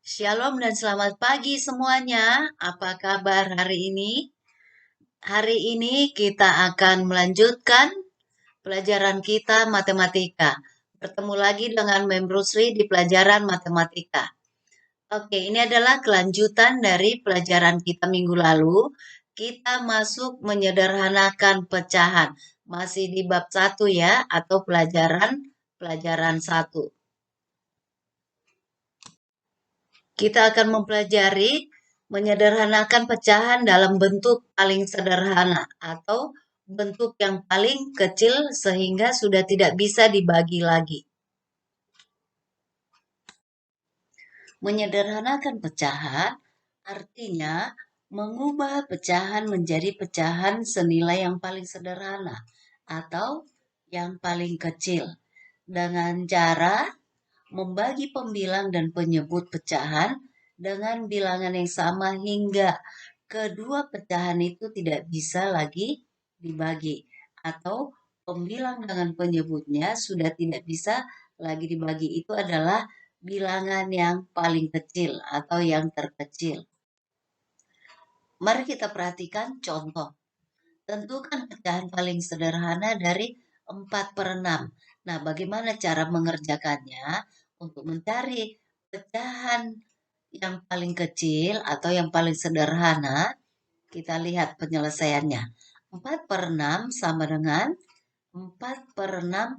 Shalom dan selamat pagi semuanya. Apa kabar hari ini? Hari ini kita akan melanjutkan pelajaran kita matematika. Bertemu lagi dengan Mem Rusli di pelajaran matematika. Oke, ini adalah kelanjutan dari pelajaran kita minggu lalu. Kita masuk menyederhanakan pecahan. Masih di bab 1 ya, atau pelajaran 1. Kita akan mempelajari menyederhanakan pecahan dalam bentuk paling sederhana atau bentuk yang paling kecil sehingga sudah tidak bisa dibagi lagi. Menyederhanakan pecahan artinya mengubah pecahan menjadi pecahan senilai yang paling sederhana atau yang paling kecil dengan cara membagi pembilang dan penyebut pecahan dengan bilangan yang sama hingga kedua pecahan itu tidak bisa lagi dibagi atau pembilang dengan penyebutnya sudah tidak bisa lagi dibagi. Itu adalah bilangan yang paling kecil atau yang terkecil. Mari kita perhatikan contoh. Tentukan pecahan paling sederhana dari 4/6. Nah, bagaimana cara mengerjakannya? Untuk mencari pecahan yang paling kecil atau yang paling sederhana, kita lihat penyelesaiannya. 4/6 sama dengan 4/6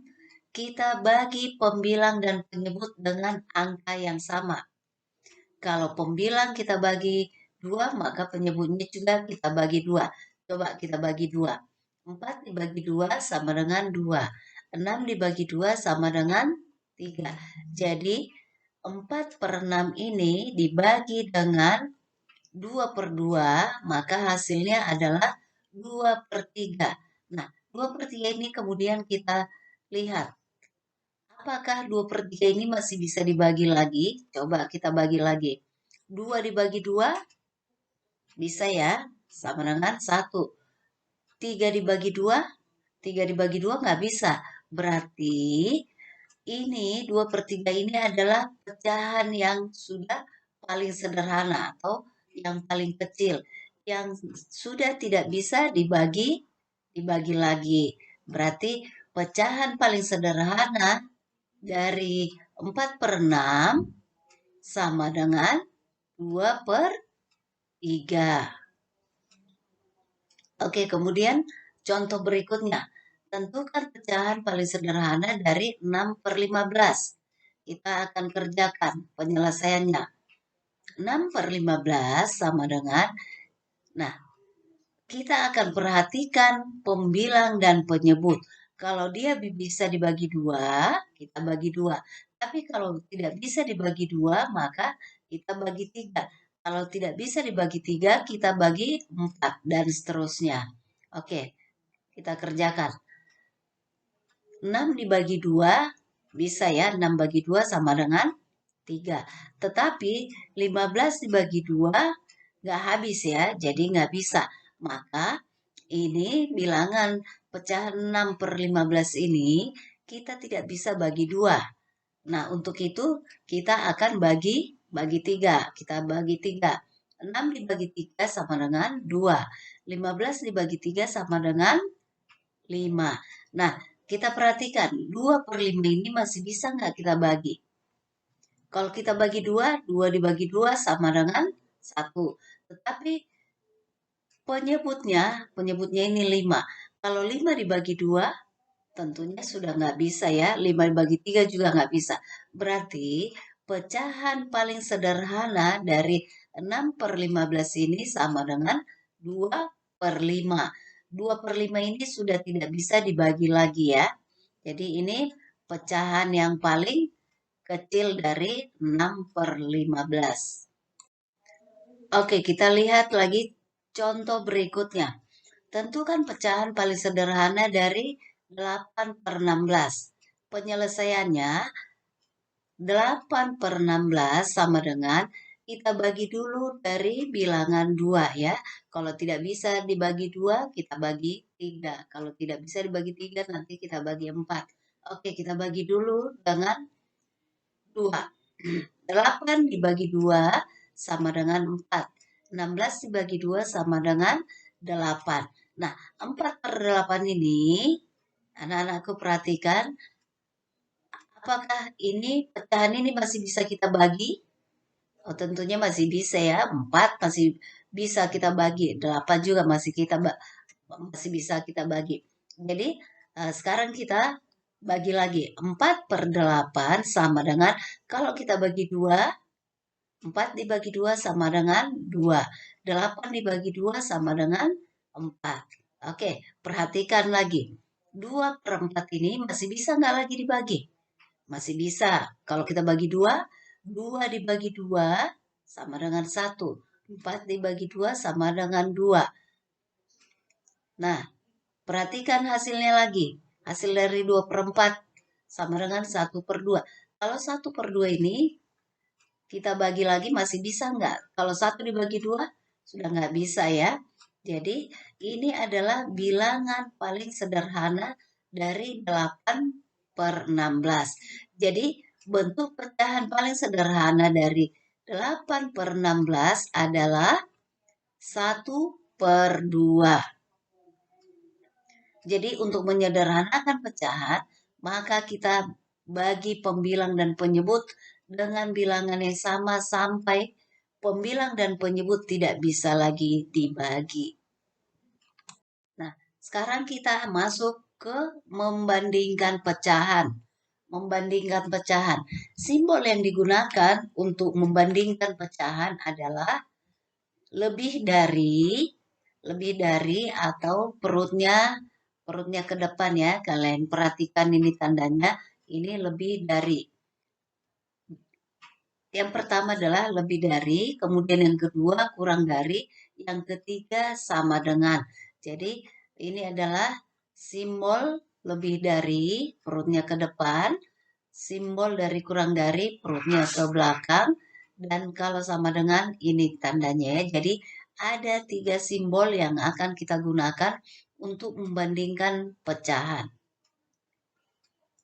kita bagi pembilang dan penyebut dengan angka yang sama. Kalau pembilang kita bagi 2, maka penyebutnya juga kita bagi 2. Coba kita bagi 2. 4 dibagi 2 sama dengan 2. 6 dibagi 2 sama dengan 3. Jadi 4/6 ini dibagi dengan 2/2, maka hasilnya adalah 2/3. Nah, 2/3 ini kemudian kita lihat. Apakah 2/3 ini masih bisa dibagi lagi? Coba kita bagi lagi. 2 dibagi 2 bisa ya, sama dengan 1. 3 dibagi 2, 3 dibagi 2 nggak bisa. Berarti ini 2/3 ini adalah pecahan yang sudah paling sederhana atau yang paling kecil. Yang sudah tidak bisa dibagi lagi. Berarti pecahan paling sederhana dari 4/6 sama dengan 2/3. Oke, kemudian contoh berikutnya. Tentukan pecahan paling sederhana dari 6/15. Kita akan kerjakan penyelesaiannya. 6/15 sama dengan, nah, kita akan perhatikan pembilang dan penyebut. Kalau dia bisa dibagi 2, kita bagi 2. Tapi kalau tidak bisa dibagi 2, maka kita bagi 3. Kalau tidak bisa dibagi 3, kita bagi 4 dan seterusnya. Oke, kita kerjakan. 6 dibagi 2, bisa ya, 6 bagi 2 sama dengan 3. Tetapi 15 dibagi 2 nggak habis ya, jadi nggak bisa. Maka ini bilangan pecahan 6/15 ini kita tidak bisa bagi 2. Nah, untuk itu kita akan bagi 3. Kita bagi 3. 6 dibagi 3 sama dengan 2. 15 dibagi 3 sama dengan 5. Nah, kita perhatikan 2/5 ini masih bisa nggak kita bagi? Kalau kita bagi 2, 2 dibagi 2 sama dengan 1. Tetapi penyebutnya ini 5. Kalau 5 dibagi 2, tentunya sudah nggak bisa ya. 5 dibagi 3 juga nggak bisa. Berarti pecahan paling sederhana dari 6/15 ini sama dengan 2/5. 2/5 ini sudah tidak bisa dibagi lagi ya. Jadi ini pecahan yang paling kecil dari 6/15. Oke, kita lihat lagi contoh berikutnya. Tentukan pecahan paling sederhana dari 8/16. Penyelesaiannya 8/16 sama dengan kita bagi dulu dari bilangan 2 ya. Kalau tidak bisa dibagi 2, kita bagi 3. Kalau tidak bisa dibagi 3, nanti kita bagi 4. Oke, kita bagi dulu dengan 2. 8 dibagi 2 sama dengan 4. 16 dibagi 2 sama dengan 8. Nah, 4 per 8 ini, anak-anakku perhatikan, apakah ini pecahan ini masih bisa kita bagi? Oh, tentunya masih bisa ya. 4 masih bisa kita bagi. 8 juga masih bisa kita bagi. Jadi, sekarang kita bagi lagi. 4 per 8 sama dengan, kalau kita bagi 2, 4 dibagi 2 sama dengan 2. 8 dibagi 2 sama dengan 4. Oke, perhatikan lagi. 2 per 4 ini masih bisa nggak lagi dibagi? Masih bisa. Kalau kita bagi 2, 2 dibagi 2 sama dengan 1. 4 dibagi 2 sama dengan 2. Nah, perhatikan hasilnya lagi. Hasil dari 2 per 4 sama dengan 1 per 2. Kalau 1 per 2 ini kita bagi lagi masih bisa nggak? Kalau 1 dibagi 2 sudah nggak bisa ya. Jadi ini adalah bilangan paling sederhana dari 8 per 16. Jadi bentuk pecahan paling sederhana dari 8 per 16 adalah 1 per 2. Jadi untuk menyederhanakan pecahan, maka kita bagi pembilang dan penyebut dengan bilangan yang sama sampai pembilang dan penyebut tidak bisa lagi dibagi. Nah, sekarang kita masuk ke membandingkan pecahan. Membandingkan pecahan. Simbol yang digunakan untuk membandingkan pecahan adalah lebih dari atau perutnya ke depan ya. Kalian perhatikan ini tandanya, ini lebih dari. Yang pertama adalah lebih dari, kemudian yang kedua kurang dari, yang ketiga sama dengan. Jadi ini adalah simbol lebih dari, perutnya ke depan, simbol dari kurang dari, perutnya ke belakang, dan kalau sama dengan ini tandanya ya. Jadi ada 3 simbol yang akan kita gunakan untuk membandingkan pecahan.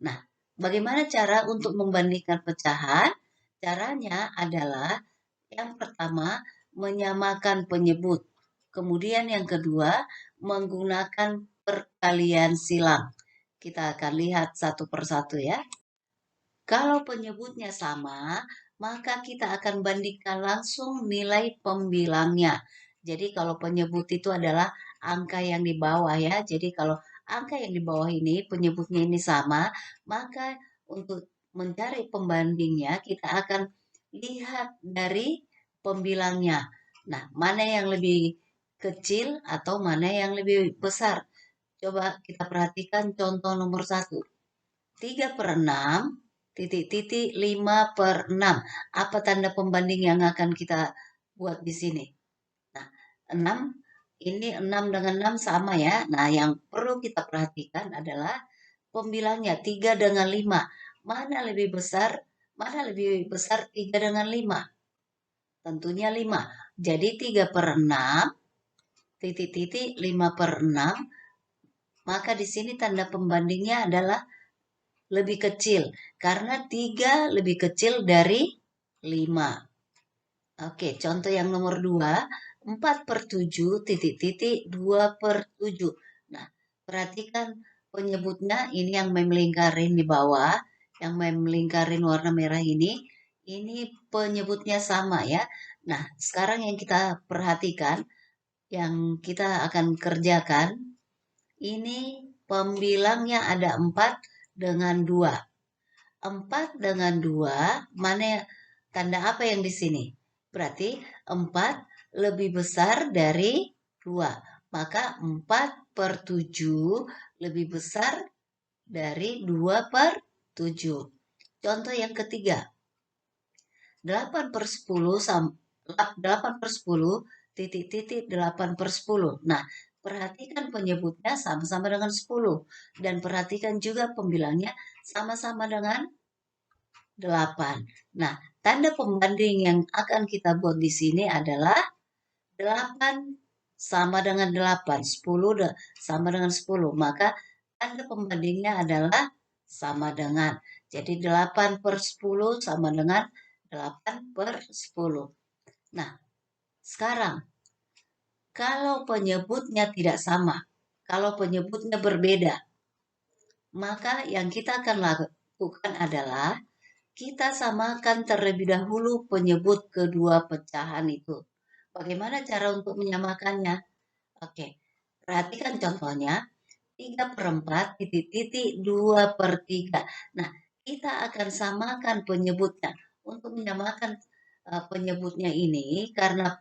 Nah, bagaimana cara untuk membandingkan pecahan? Caranya adalah yang pertama menyamakan penyebut. Kemudian yang kedua menggunakan perkalian silang. Kita akan lihat satu persatu ya. Kalau penyebutnya sama, maka kita akan bandingkan langsung nilai pembilangnya. Jadi kalau penyebut itu adalah angka yang di bawah ya. Jadi kalau angka yang di bawah ini penyebutnya ini sama, maka untuk mencari pembandingnya kita akan lihat dari pembilangnya. Nah, mana yang lebih kecil atau mana yang lebih besar? Coba kita perhatikan contoh nomor 1. 3 per 6, titik-titik 5 per 6. Apa tanda pembanding yang akan kita buat di sini? Nah, 6, ini 6 dengan 6 sama ya. Nah, yang perlu kita perhatikan adalah pembilangnya 3 dengan 5. Mana lebih besar? Mana lebih besar 3 dengan 5? Tentunya 5. Jadi 3 per 6, titik-titik 5 per 6. Maka di sini tanda pembandingnya adalah lebih kecil karena 3 lebih kecil dari 5. Oke, contoh yang nomor 2, 4 per 7 titik-titik 2 per 7. Nah, perhatikan penyebutnya ini yang melingkarin di bawah, yang melingkarin warna merah ini penyebutnya sama ya. Nah, sekarang yang kita perhatikan, yang kita akan kerjakan, ini pembilangnya ada 4 dengan 2. 4 dengan 2, mana tanda apa yang di sini? Berarti 4 lebih besar dari 2. Maka 4 per 7 lebih besar dari 2 per 7. Contoh yang ketiga. 8 per 10 8 per 10 titik-titik 8 per 10. Nah, perhatikan penyebutnya sama-sama dengan 10. Dan perhatikan juga pembilangnya sama-sama dengan 8. Nah, tanda pembanding yang akan kita buat di sini adalah 8 sama dengan 8, 10 sama dengan 10. Maka tanda pembandingnya adalah sama dengan. Jadi 8 per 10 sama dengan 8/10. Nah, sekarang kalau penyebutnya tidak sama, kalau penyebutnya berbeda, maka yang kita akan lakukan adalah kita samakan terlebih dahulu penyebut kedua pecahan itu. Bagaimana cara untuk menyamakannya? Oke, perhatikan contohnya. 3/4 titik-titik 2/3. Nah, kita akan samakan penyebutnya. Untuk menyamakan penyebutnya ini, karena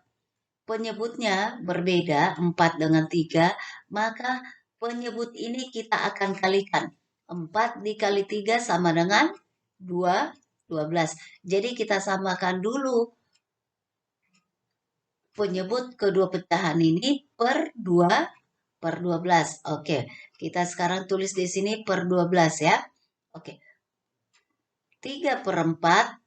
penyebutnya berbeda 4 dengan 3, maka penyebut ini kita akan kalikan. 4 dikali 3 sama dengan 12. Jadi kita samakan dulu penyebut kedua pecahan ini per 12. Oke, kita sekarang tulis di sini per 12 ya. Oke, 3/4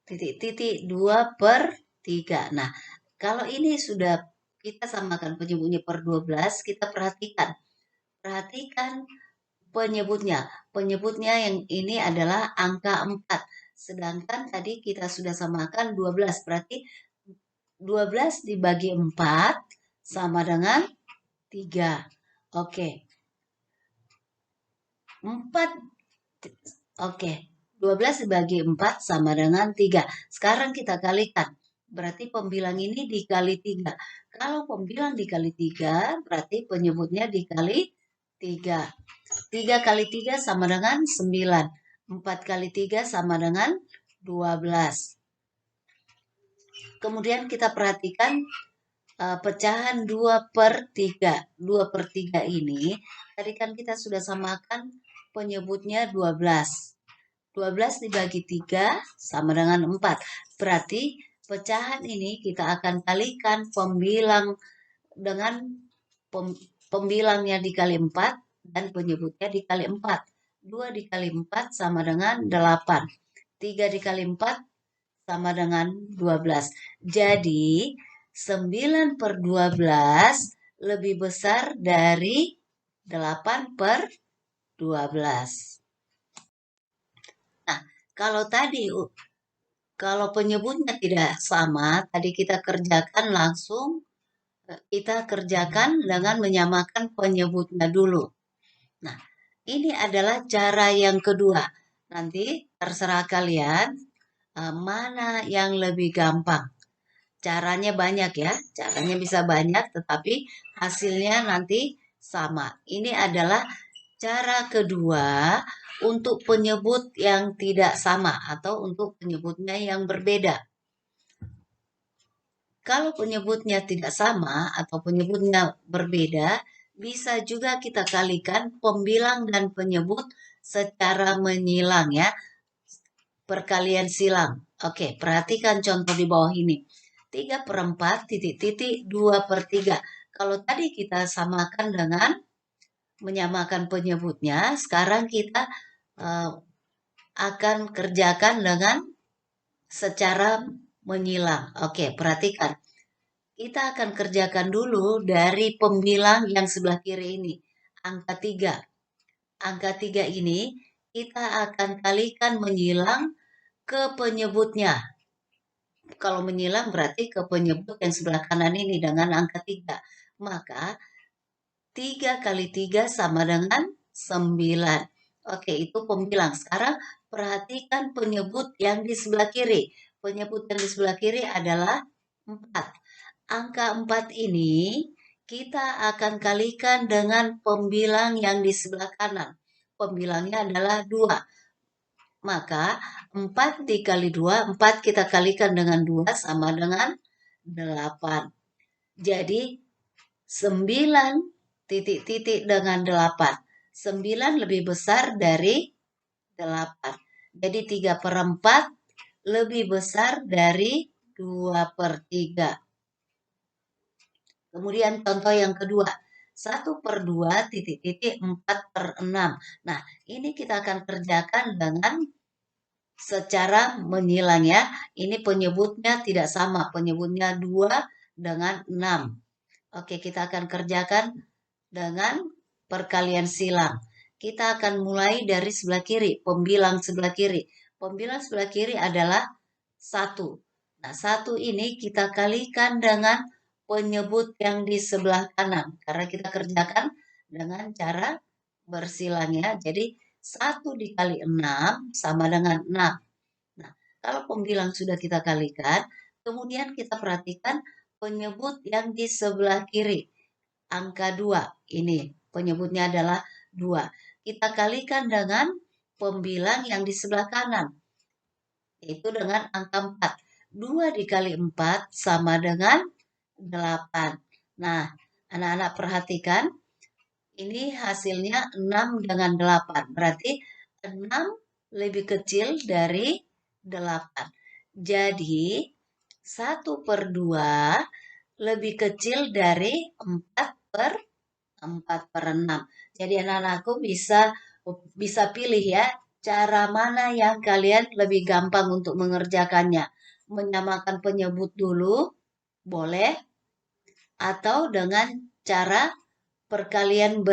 titik-titik 2/3. Nah, kalau ini sudah kita samakan penyebutnya per 12, kita perhatikan. Perhatikan penyebutnya. Penyebutnya yang ini adalah angka 4. Sedangkan tadi kita sudah samakan 12. Berarti 12 dibagi 4 sama dengan 3. Oke. 4. Oke. 12 dibagi 4 sama dengan 3. Sekarang kita kalikan. Berarti pembilang ini dikali 3. Kalau pembilang dikali 3, berarti penyebutnya dikali 3. 3 kali 3 sama dengan 9. 4 kali 3 sama dengan 12. Kemudian kita perhatikan pecahan 2/3. 2/3 ini, tadi kan kita sudah samakan penyebutnya 12. 12 dibagi 3 sama dengan 4. Berarti pecahan ini kita akan kalikan pembilang dengan pembilangnya dikali 4 dan penyebutnya dikali 4. 2 dikali 4 sama dengan 8. 3 dikali 4 sama dengan 12. Jadi 9/12 lebih besar dari 8/12. Nah, kalau penyebutnya tidak sama, tadi kita kerjakan dengan menyamakan penyebutnya dulu. Nah, ini adalah cara yang kedua. Nanti terserah kalian mana yang lebih gampang. Caranya banyak ya, caranya bisa banyak, tetapi hasilnya nanti sama. Ini adalah cara kedua untuk penyebut yang tidak sama atau untuk penyebutnya yang berbeda. Kalau penyebutnya tidak sama atau penyebutnya berbeda, bisa juga kita kalikan pembilang dan penyebut secara menyilang ya, perkalian silang. Oke, perhatikan contoh di bawah ini. 3/4 titik-titik 2/3. Kalau tadi kita samakan dengan menyamakan penyebutnya, sekarang kita akan kerjakan dengan secara menyilang. Oke, perhatikan. Kita akan kerjakan dulu dari pembilang yang sebelah kiri ini. Angka 3. Angka 3 ini kita akan kalikan menyilang ke penyebutnya. Kalau menyilang berarti ke penyebut yang sebelah kanan ini dengan angka 3. Maka 3 kali 3 sama dengan 9. Oke, itu pembilang. Sekarang perhatikan penyebut yang di sebelah kiri. Penyebut yang di sebelah kiri adalah 4. Angka 4 ini kita akan kalikan dengan pembilang yang di sebelah kanan. Pembilangnya adalah 2. Maka 4 dikali 2, 4 kita kalikan dengan 2 sama dengan 8. Jadi 9 titik-titik dengan 8. 9 lebih besar dari 8. Jadi 3/4 lebih besar dari 2/3. Kemudian contoh yang kedua. 1/2 titik-titik 4/6. Nah, ini kita akan kerjakan dengan secara menyilang ya. Ini penyebutnya tidak sama. Penyebutnya 2 dengan 6. Oke, kita akan kerjakan dengan perkalian silang. Kita akan mulai dari sebelah kiri, pembilang sebelah kiri. Pembilang sebelah kiri adalah 1. Nah, 1 ini kita kalikan dengan penyebut yang di sebelah kanan. Karena kita kerjakan dengan cara bersilang ya. Jadi 1 dikali 6 sama dengan 6. Nah, kalau pembilang sudah kita kalikan, kemudian kita perhatikan penyebut yang di sebelah kiri. Angka 2 ini penyebutnya adalah 2. Kita kalikan dengan pembilang yang di sebelah kanan, yaitu dengan angka 4. 2 dikali 4 sama dengan 8. Nah, anak-anak perhatikan, ini hasilnya 6 dengan 8. Berarti 6 lebih kecil dari 8. Jadi, 1/2 lebih kecil dari 4/6. Jadi anak-anakku bisa pilih ya, cara mana yang kalian lebih gampang untuk mengerjakannya. Menyamakan penyebut dulu, boleh, atau dengan cara perkalian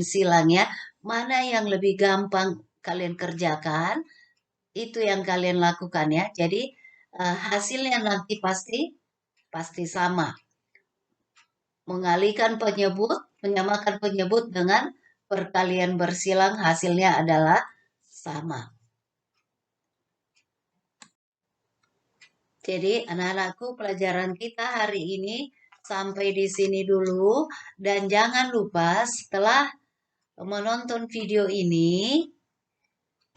silang ya. Mana yang lebih gampang kalian kerjakan, itu yang kalian lakukan ya. Jadi hasilnya nanti pasti sama. Menyamakan penyebut dengan perkalian bersilang hasilnya adalah sama. Jadi anak-anakku, pelajaran kita hari ini sampai di sini dulu, dan jangan lupa setelah menonton video ini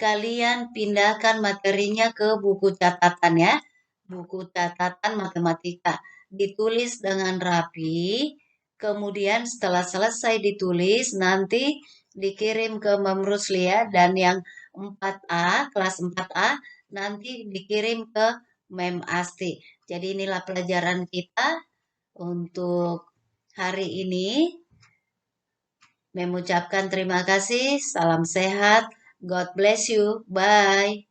kalian pindahkan materinya ke buku catatan ya. Buku catatan matematika. Ditulis dengan rapi. Kemudian setelah selesai ditulis, nanti dikirim ke Mem Ruslia, dan yang 4A, kelas 4A, nanti dikirim ke Mem Asti. Jadi inilah pelajaran kita untuk hari ini. Mengucapkan terima kasih, salam sehat, God bless you, bye.